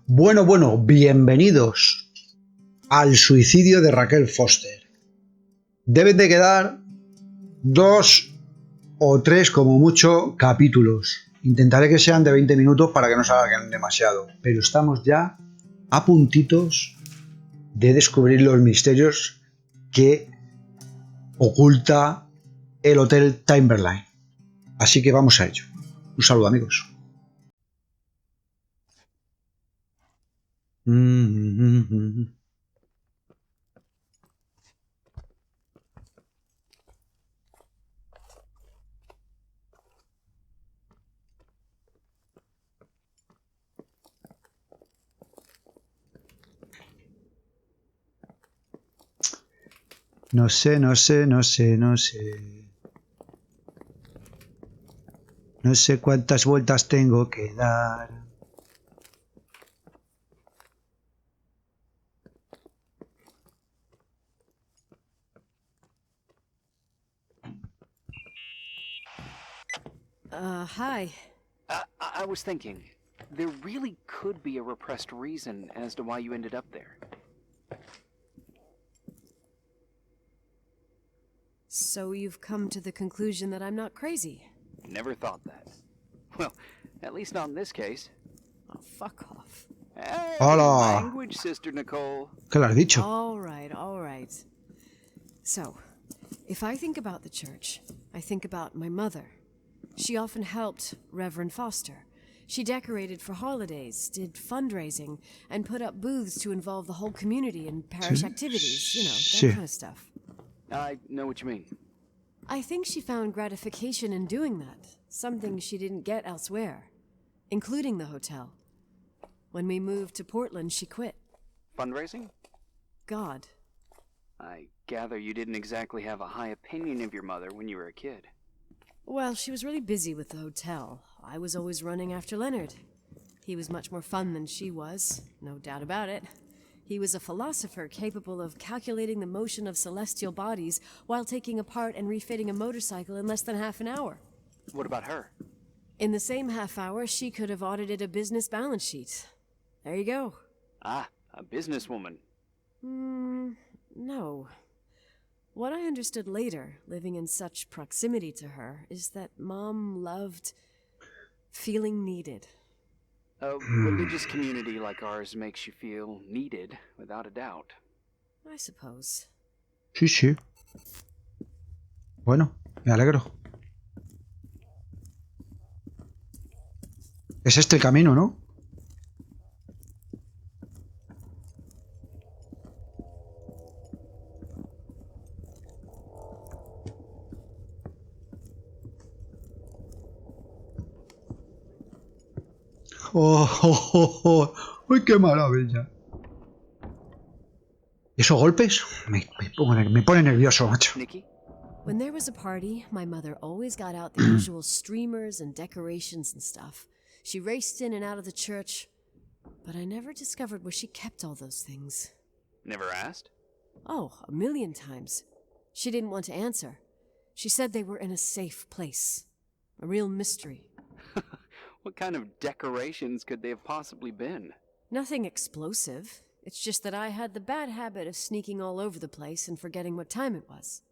Bueno, bienvenidos al suicidio de Raquel Foster. Deben de quedar 2 o 3 como mucho capítulos. Intentaré que sean de 20 minutos para que no se alarguen demasiado, pero estamos ya a puntitos de descubrir los misterios que oculta el Hotel Timberline. Así que vamos a ello. Un saludo, amigos. No sé. No sé cuántas vueltas tengo que dar. Hi. I was thinking, there really could be a repressed reason as to why you ended up there. So you've come to the conclusion that I'm not crazy? Never thought that. Well, at least not in this case. Oh, fuck off. Hey, Hola. language, Sister Nicole. ¿Qué le has dicho? All right. So, if I think about the church, I think about my mother. She often helped Reverend Foster. She decorated for holidays, did fundraising, and put up booths to involve the whole community in parish activities, you know, that kind of stuff. I know what you mean. I think she found gratification in doing that, something she didn't get elsewhere, including the hotel. When we moved to Portland, she quit. Fundraising? God. I gather you didn't exactly have a high opinion of your mother when you were a kid. Well, she was really busy with the hotel. I was always running after Leonard. He was much more fun than she was, no doubt about it. He was a philosopher capable of calculating the motion of celestial bodies while taking apart and refitting a motorcycle in less than half an hour. What about her? In the same half hour, she could have audited a business balance sheet. There you go. Ah, a businesswoman. No. What I understood later, living in such proximity to her, is that Mom loved feeling needed. A religious community like ours makes you feel needed, without a doubt. I suppose. Sí. Bueno, me alegro. Es este el camino, ¿no? ¡Oh! ¡Uy, qué maravilla! ¿Esos golpes? Me pone nervioso, macho. Nikki? When there was a party, my mother always got out the usual streamers and decorations and stuff. She raced in and out of the church, but I never discovered where she kept all those things. Never asked? Oh, a million times. She didn't want to answer. She said they were in a safe place. A real mystery. What kind of decorations could they have possibly been? Nothing explosive. It's just that I had the bad habit of sneaking all over the place and forgetting what time it was.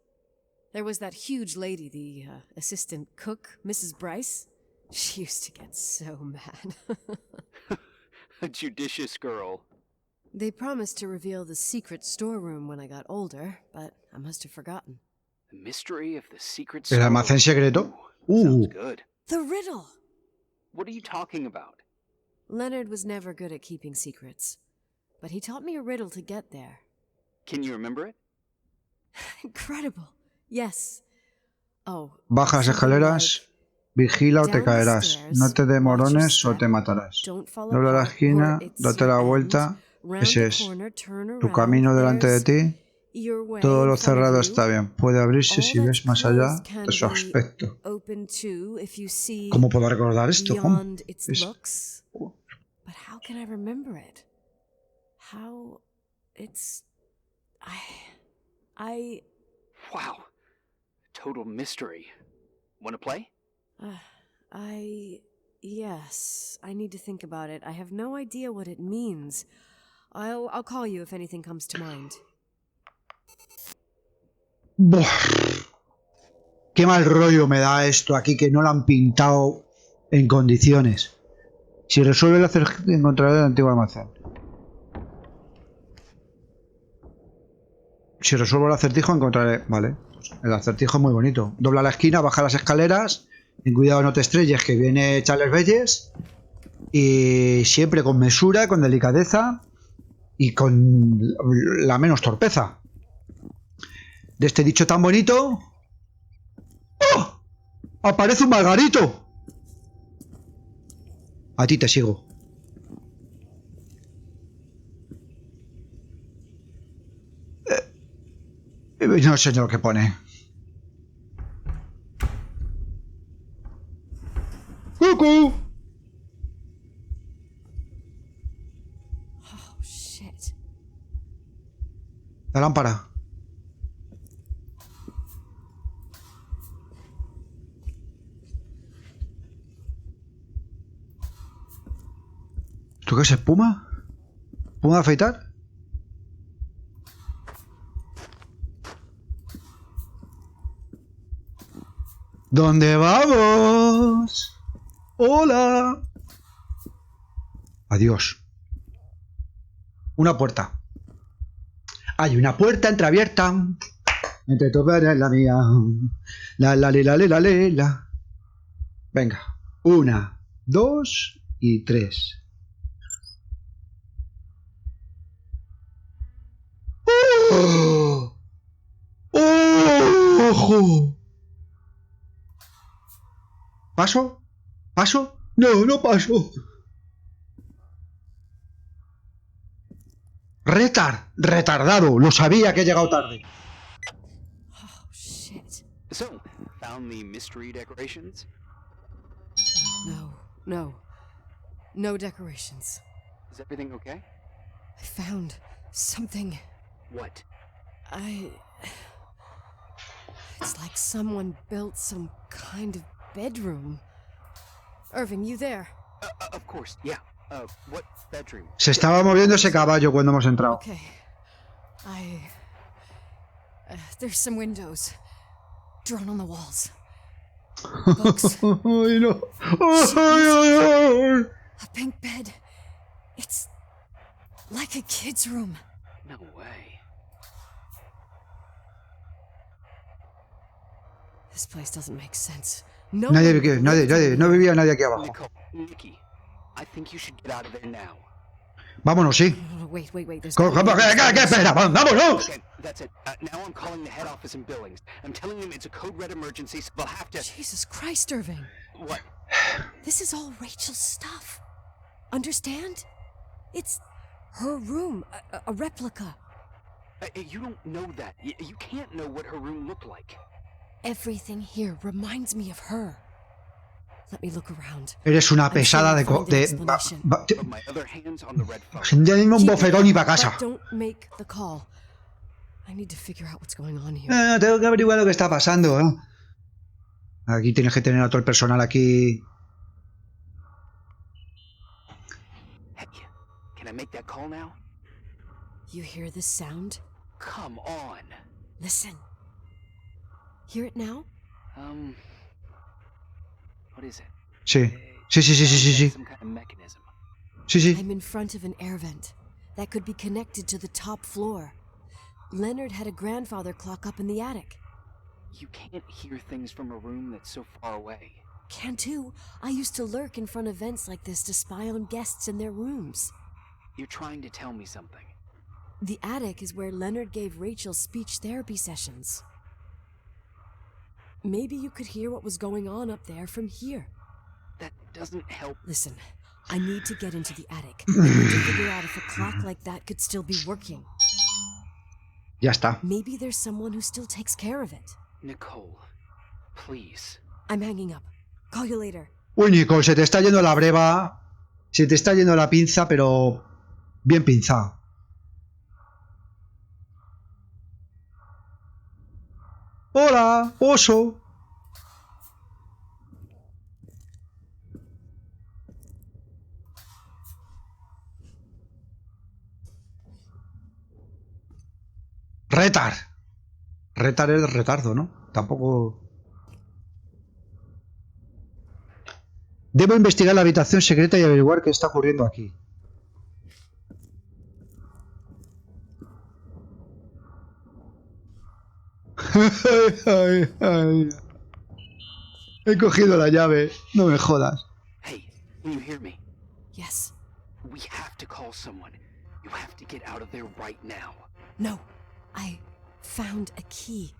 There was that huge lady, the assistant cook, Mrs. Bryce. She used to get so mad. A judicious girl. They promised to reveal the secret storeroom when I got older, but I must have forgotten. The mystery of the secret ¿El store. almacén secreto? Sounds good. The riddle! What are you talking about? Leonard was never good at keeping secrets, but he taught me a riddle to get there. Can you remember it? Incredible. Yes. Oh. Bajas escaleras, vigila o te caerás. No te demorones o te matarás. Dobla la esquina, date la vuelta. Ese es. Tu camino delante de ti. Todo lo cerrado está bien. Puede abrirse si ves más allá de su aspecto. ¿Cómo puedo recordar esto? ¿Cómo? But how can I remember it? How it's I Wow. Total mystery. Want to play? Yes, I need to think about it. I have no idea what it means. I'll call you if anything comes to mind. Buah. Qué mal rollo me da esto aquí, que no lo han pintado en condiciones. Si resuelve el acertijo, encontraré el antiguo almacén. Si resuelvo el acertijo, encontraré... Vale, pues el acertijo es muy bonito. Dobla la esquina, baja las escaleras. Ten cuidado, no te estrelles, que viene Charles Belles. Y siempre con mesura, con delicadeza y con la menos torpeza. De este dicho tan bonito... ¡Oh! ¡Aparece un margarito! A ti te sigo. No sé lo que pone. ¡Cucú! Oh, shit. La lámpara. ¿Esto qué es, espuma? ¿Espuma de afeitar? ¿Dónde vamos? Hola. Adiós. Una puerta. Hay una puerta entreabierta. Entre tu padre y la mía. La. Venga. 1, 2 y 3. ¡Oh! ¡Oh! ¡Ojo! ¿Paso? ¿Paso? No, no paso. Retardado. Lo sabía que he llegado tarde. Oh, shit. So, found the mystery decorations? No decorations. Is everything okay? I found something. What? It's like someone built some kind of bedroom. Irving, you there? Of course, yeah. What bedroom? Se estaba moviendo ese caballo cuando hemos entrado. Okay. There's some windows drawn on the walls. Books. Ay, no. A pink bed. It's like a kid's room. No way. This place doesn't make sense. No Nadie one no vivía nadie aquí abajo. Nicole, Nikki, I think you should get out of there now. Vámonos, sí. No, wait. There's ¿Qué espera? ¡Vámonos! Okay, that's it. Now I'm calling the head office in Billings. I'm telling them it's a code red emergency, so they'll have to... Jesus Christ, Irving. What? This is all Rachel's stuff. Understand? It's her room, a replica. You don't know that. You can't know what her room looked like. Everything here reminds me of her. Let me look around. Eres una pesada de... Put my other hands on the red phone. Ya mismo un bofetón y para casa. But don't make the call. I need to figure out what's going on here. Tengo que averiguar lo que está pasando, ¿eh? Aquí tienes que tener a todo el personal aquí. Hey, can I make that call now? You hear this sound? Come on. Listen. Hear it now? What is it? Sí. Sí. Some kind of mechanism. Sí. I'm in front of an air vent that could be connected to the top floor. Leonard had a grandfather clock up in the attic. You can't hear things from a room that's so far away. Can too. I used to lurk in front of vents like this to spy on guests in their rooms. You're trying to tell me something. The attic is where Leonard gave Rachel speech therapy sessions. Maybe you could hear what was going on up there from here. That doesn't help. Listen, I need to get into the attic. I need to figure out if a clock like that could still be working. Ya está. Maybe there's someone who still takes care of it. Nicole, please. I'm hanging up. Call you later. Uy, Nicole, se te está yendo la breva. Se te está yendo la pinza, pero bien pinzada. Hola, oso. Retar. Retar es retardo, ¿no? Tampoco... Debo investigar la habitación secreta y averiguar qué está ocurriendo aquí. Ay, ay. He cogido la llave. No me jodas. Hey, can you hear me? Yes. We have to call someone. You have to get out of there right now. No. I found a key.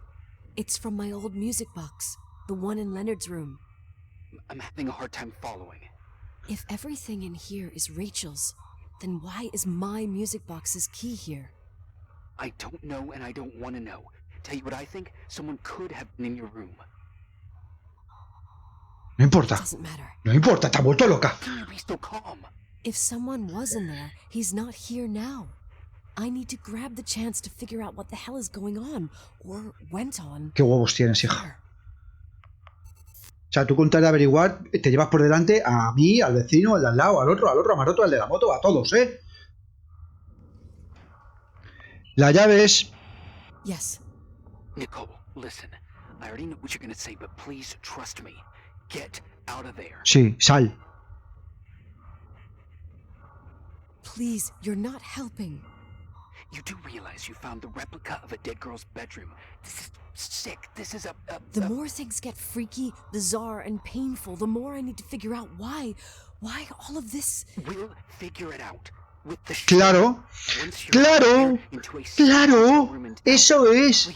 It's from my old music box. The one in Leonard's room. I'm having a hard time following. If everything in here is Rachel's, then why is my music box's key here? I don't know and I don't want to know. Tell you what I think? Someone could have been in your room. No importa. Doesn't matter. No importa, te ha vuelto loca. Can you be so calm? If someone was in there, he's not here now. I need to grab the chance to figure out what the hell is going on, or went on. ¿Qué huevos tienes, hija? O sea, tú con tal de averiguar, te llevas por delante a mí, al vecino, al de al lado, al otro, a Maroto, al de la moto, a todos, ¿eh? La llave es... Yes. Nicole, listen. I already know what you're gonna say, but please trust me. Get out of there. Sí, sal. Please, you're not helping. You do realize you found the replica of a dead girl's bedroom. This is sick. This is The more things get freaky, bizarre, and painful, the more I need to figure out why all of this... We'll figure it out. With the Claro, claro, claro, eso es.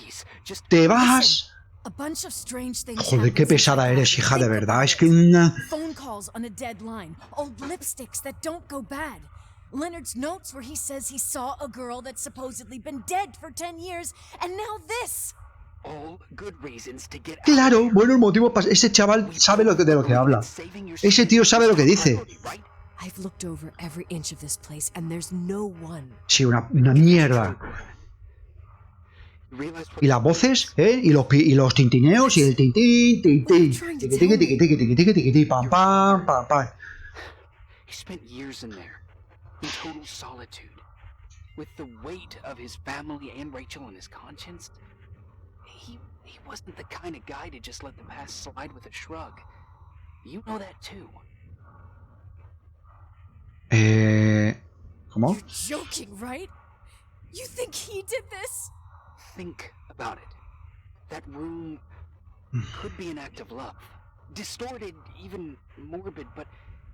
Te vas. A bunch of strange things. Joder, qué pesada eres, hija, de verdad. Es que... Phone calls on a dead line. Old lipsticks that don't go bad. Leonard's notes where he says he saw a girl that's supposedly been dead for 10 years, and now this. All good reasons to get out. Claro, buenos motivos para... Ese chaval sabe de lo que habla. Ese tío sabe lo que dice. I've looked over every inch of this place, and there's no one. Sí, una mierda. Y las voces, ¿eh? Y los tintineos, y el tintín, tintín. Tiqui, tiqui, tiqui, tiqui, tiqui, tiqui, tiqui, tiqui, pam, pam, pam, pam. He spent years in there, in total solitude, with the weight of his family and Rachel on his conscience. He wasn't the kind of guy to just let the past slide with a shrug. You know that too. ¿Cómo? You're joking, right? You think he did this? Think about it. That room could be an act of love. Distorted, even morbid, but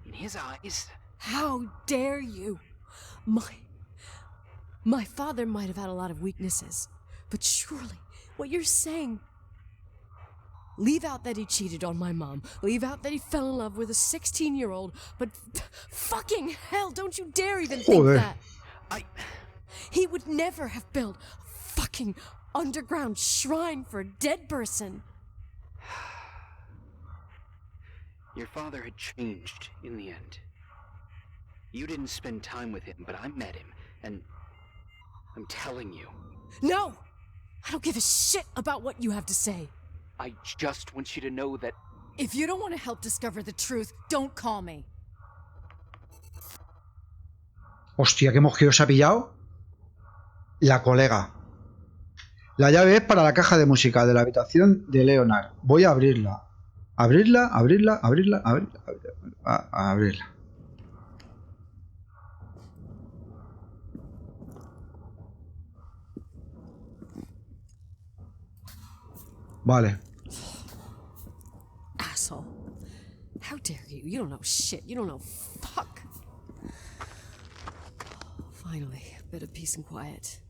in his eyes... How dare you? My father might have had a lot of weaknesses, but surely what you're saying... Leave out that he cheated on my mom. Leave out that he fell in love with a 16-year-old. But fucking hell, don't you dare even think that. He would never have built a fucking underground shrine for a dead person. Your father had changed in the end. You didn't spend time with him, but I met him, and I'm telling you. No! I don't give a shit about what you have to say. I just want you to know that... If you don't want to help discover the truth, don't call me. Hostia, qué mosqueo se ha pillado. La colega. La llave es para la caja de música de la habitación de Leonard. Voy a abrirla. Abrirla. Vale. Asshole. How dare you? You don't know shit. You don't know fuck. Finally, a bit of peace and quiet.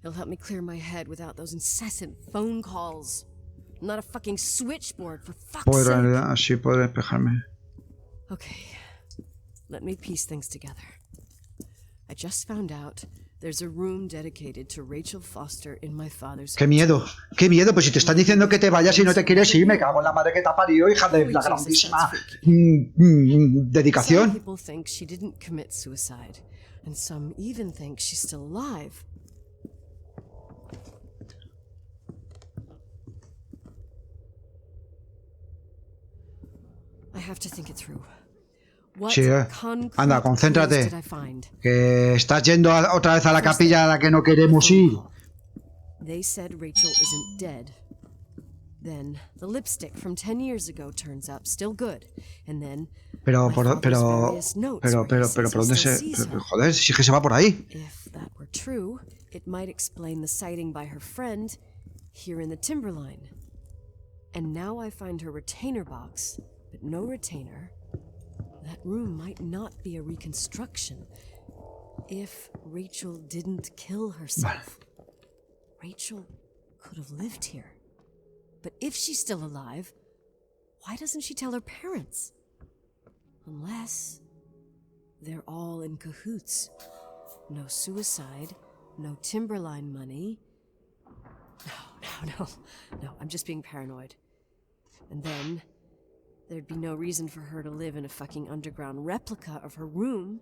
It'll help me clear my head without those incessant phone calls. I'm not a fucking switchboard, for fuck's Pues en sake. realidad así puedo despejarme. Okay, let me piece things together. I just found out there's a room dedicated to Rachel Foster in my father's Qué miedo, pues si te están diciendo que te vayas y no te quieres ir, me cago en la madre que te ha parido, hija de la grandísima dedicación. Some people think she didn't commit suicide, and some even think she's still alive. I have to think it through. What Sí, concrete anda, concéntrate. clues did I find? Que estás yendo otra vez a la capilla a la que no queremos ir. They said Rachel isn't dead. Then the lipstick from 10 years ago turns up, still good. And then Pero, my por, father's pero, various notes pero, where he pero, says pero, he ¿por dónde still se...? sees Pero, her. joder, si es que se va por ahí. If that were true, it might explain the sighting by her friend here in the timberline. And now I find her retainer box, but no retainer. That room might not be a reconstruction. If Rachel didn't kill herself, Rachel could have lived here. But if she's still alive, why doesn't she tell her parents? Unless they're all in cahoots. No suicide, no timberline money. No, I'm just being paranoid. And then there'd be no reason for her to live in a fucking underground replica of her room.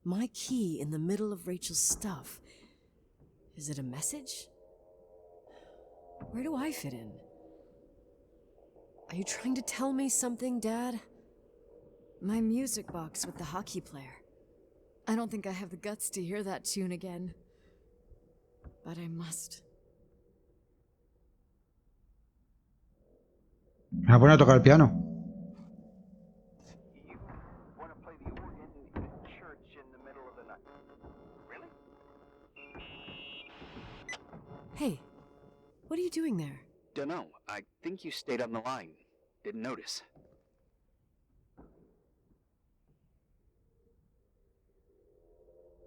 My key in the middle of Rachel's stuff. Is it a message? Where do I fit in? Are you trying to tell me something, Dad? My music box with the hockey player. I don't think I have the guts to hear that tune again. But I must. Me voy a poner a tocar el piano. You want to play the organ in the church in the middle of the night? Really? Hey, what are you doing there? Dunno. I think you stayed on the line. Didn't notice.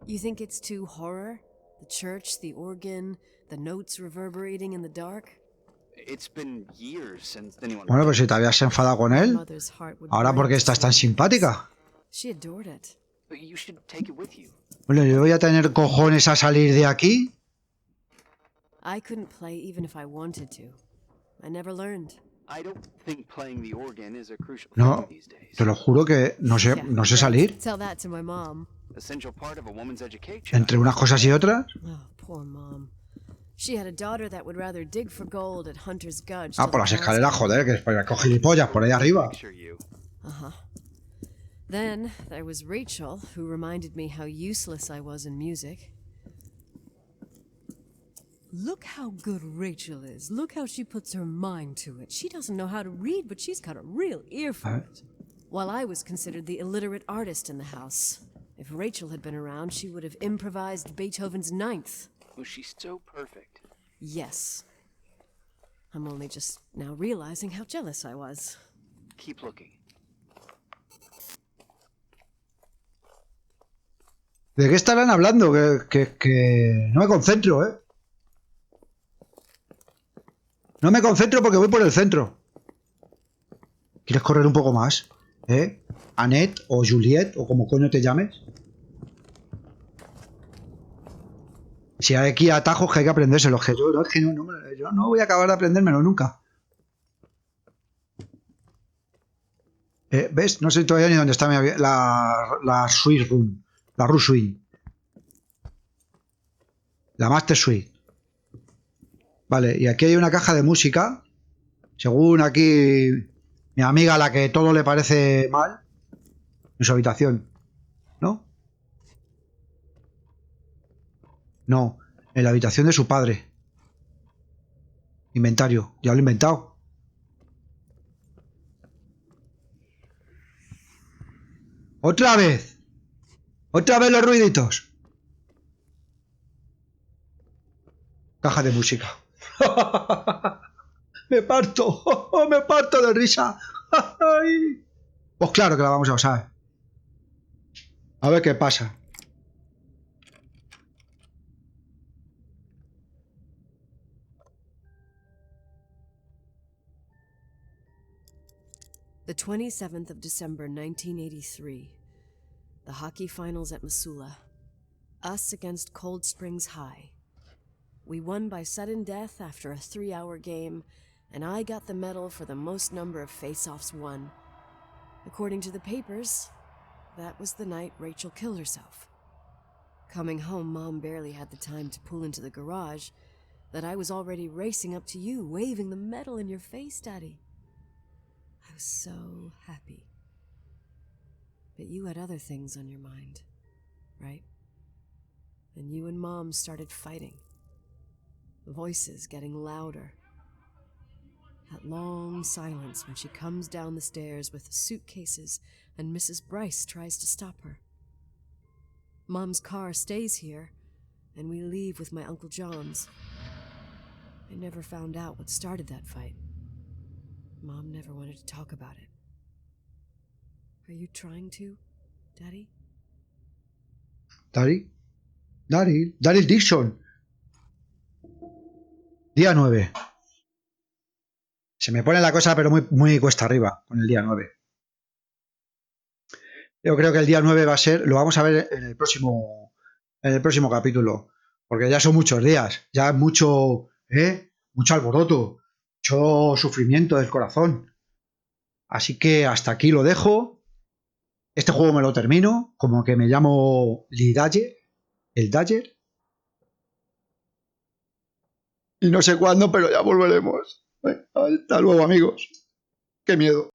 You think it's too horror? The church, the organ, the notes reverberating in the dark? It's been years since anyone... Bueno, pues si te habías enfadado con él, Mother's heart would ahora break ¿por qué to estás see tan that. simpática? She adored it. But you should take it with you. Bueno, yo voy a tener cojones a salir de aquí. I couldn't play even if I wanted to. I never learned. I don't think playing the organ is a crucial No, thing these days. te lo juro que no sé, Yeah, no sé right. salir. Tell that to my mom. Essential part of a woman's education. Entre unas cosas y otras. Oh, poor mom. She had a daughter that would rather dig for gold at Hunter's Gulch. Ah, por las escaleras, joder, que es para coger gilipollas por ahí arriba. Picture you. Uh-huh. Then there was Rachel, who reminded me how useless I was in music. Look how good Rachel is. Look how she puts her mind to it. She doesn't know how to read, but she's got a real ear for it. While I was considered the illiterate artist in the house. If Rachel had been around, she would have improvised Beethoven's Ninth. Was she so perfect? Yes. I'm only just now realizing how jealous I was. Keep looking. ¿De qué estarán hablando? Que no me concentro, ¿eh? No me concentro porque voy por el centro. ¿Quieres correr un poco más? ¿Eh? Annette o Juliette o como coño te llames. Si hay aquí atajos que hay que aprendérselos, que yo no voy a acabar de aprendérmelo nunca. ¿Ves? No sé todavía ni dónde está la Swiss Room. La Room Suite. La Master Suite. Vale, y aquí hay una caja de música. Según aquí mi amiga, a la que todo le parece mal, en su habitación. ¿No? No, en la habitación de su padre. Inventario, ya lo he inventado. ¡Otra vez! ¡Otra vez los ruiditos! Caja de música. ¡Me parto! ¡Me parto de risa! Pues claro que la vamos a usar. A ver qué pasa. The 27th of December, 1983. The hockey finals at Missoula. Us against Cold Springs High. We won by sudden death after a 3-hour game, and I got the medal for the most number of face-offs won. According to the papers, that was the night Rachel killed herself. Coming home, Mom barely had the time to pull into the garage that I was already racing up to you, waving the medal in your face, Daddy. I was so happy. But you had other things on your mind, right? and you and Mom started fighting. The voices getting louder. That long silence when she comes down the stairs with suitcases and Mrs. Bryce tries to stop her. Mom's car stays here, and we leave with my Uncle John's. I never found out what started that fight. Mom never wanted to talk about it. Are you trying to, Daddy? Daryl Dixon. Día 9. Se me pone la cosa, pero muy cuesta arriba con el día 9. Yo creo que el día 9 va a ser, lo vamos a ver en el próximo capítulo, porque ya son muchos días, ya mucho alboroto, mucho sufrimiento del corazón. Así que hasta aquí lo dejo. Este juego me lo termino, como que me llamo el Dagger. Y no sé cuándo, pero ya volveremos. Hasta luego, amigos. Qué miedo.